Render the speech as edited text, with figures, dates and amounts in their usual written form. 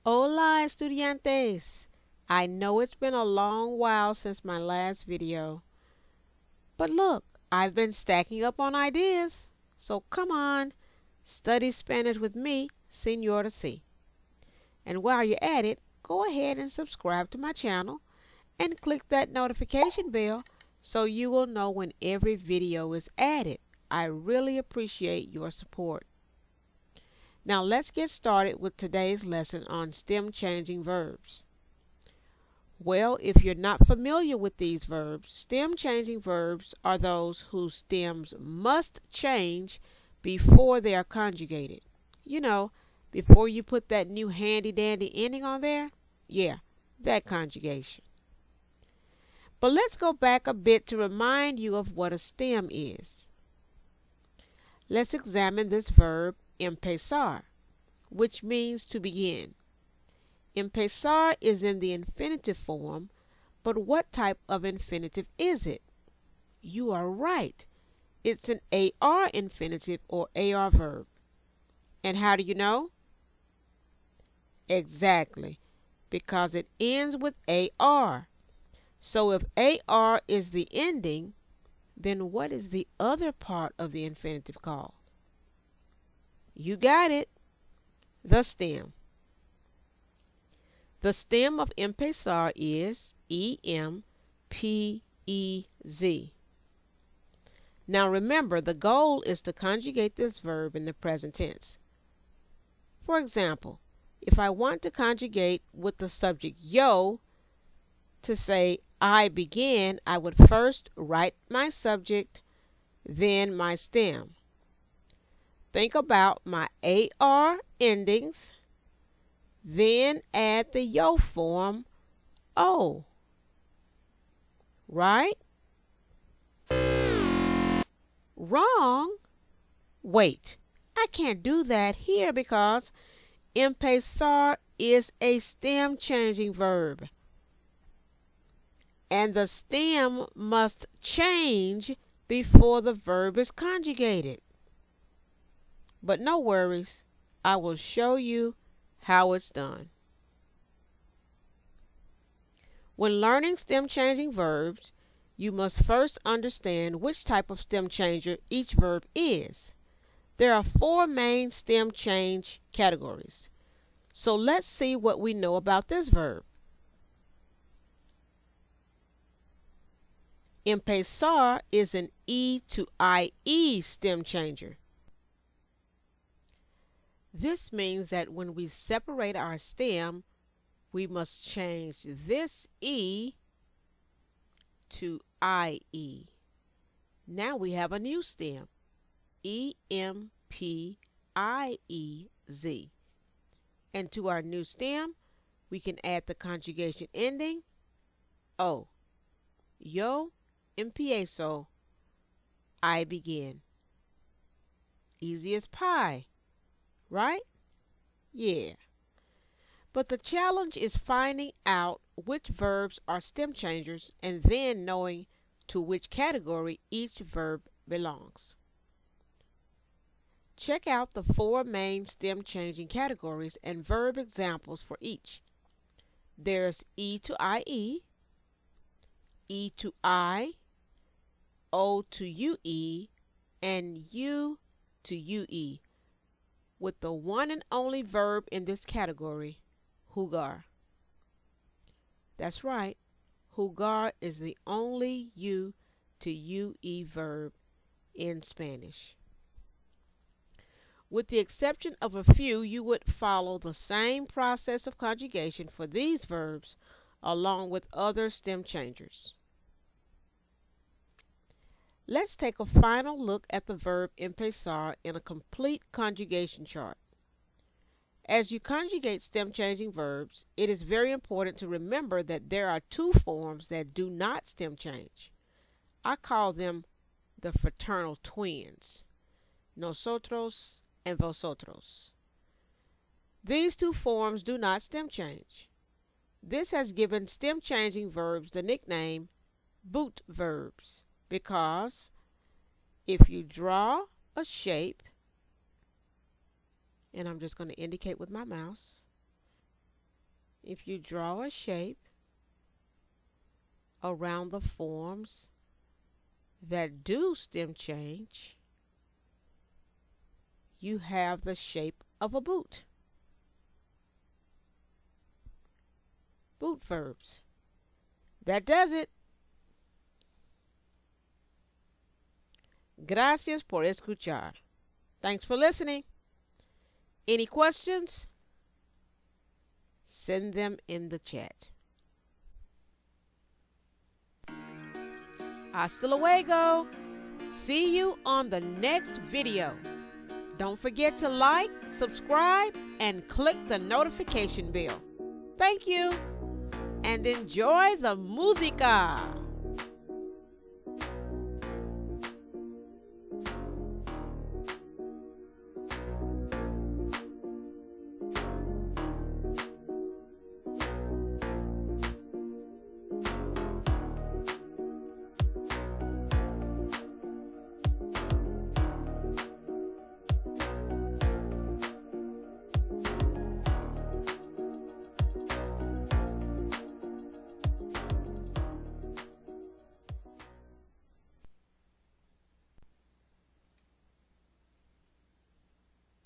Hola, estudiantes! I know it's been a long while since my last video, but look, I've been stacking up on ideas. So come on, study Spanish with me, Señora C. And while you're at it, go ahead and subscribe to my channel and click that notification bell so you will know when every video is added. I really appreciate your support. Now let's get started with today's lesson on stem changing verbs. Well, if you're not familiar with these verbs, stem changing verbs are those whose stems must change before they are conjugated. You know, before you put that new handy dandy ending on there, yeah, that conjugation. But let's go back a bit to remind you of what a stem is. Let's examine this verb, empezar, which means to begin. Empezar is in the infinitive form, but what type of infinitive is it? You are right. It's an AR infinitive or AR verb. And how do you know? Exactly, because it ends with AR. So if AR is the ending, then what is the other part of the infinitive called? You got it, the stem. The stem of empezar is EMPEZ. Now remember, the goal is to conjugate this verb in the present tense. For example, if I want to conjugate with the subject yo to say I begin, I would first write my subject, then my stem. Think about my AR endings, then add the yo form, O. Right? Wrong? Wait, I can't do that here because empezar is a stem changing verb. And the stem must change before the verb is conjugated. But no worries, I will show you how it's done. When learning stem changing verbs, you must first understand which type of stem changer each verb is. There are 4 main stem change categories. So let's see what we know about this verb. Empezar is an E to IE stem changer. This means that when we separate our stem, we must change this E to IE. Now we have a new stem, EMPIEZ. And to our new stem, we can add the conjugation ending, O. Yo empiezo, I begin. Easy as pie, right? Yeah. But the challenge is finding out which verbs are stem changers and then knowing to which category each verb belongs. Check out the 4 main stem changing categories and verb examples for each. There's E to IE, E to I, O to UE, and U to UE, with the one and only verb in this category, jugar. That's right, jugar is the only U to UE verb in Spanish. With the exception of a few, you would follow the same process of conjugation for these verbs along with other stem changers. Let's take a final look at the verb empezar in a complete conjugation chart. As you conjugate stem changing verbs, it is very important to remember that there are 2 forms that do not stem change. I call them the fraternal twins, nosotros and vosotros. These 2 forms do not stem change. This has given stem changing verbs the nickname boot verbs, because if you draw a shape, and I'm just going to indicate with my mouse, if you draw a shape around the forms that do stem change, you have the shape of a boot. Boot verbs. That does it. Gracias por escuchar. Thanks for listening. Any questions? Send them in the chat. Hasta luego. See you on the next video. Don't forget to like, subscribe, and click the notification bell. Thank you, and enjoy the música.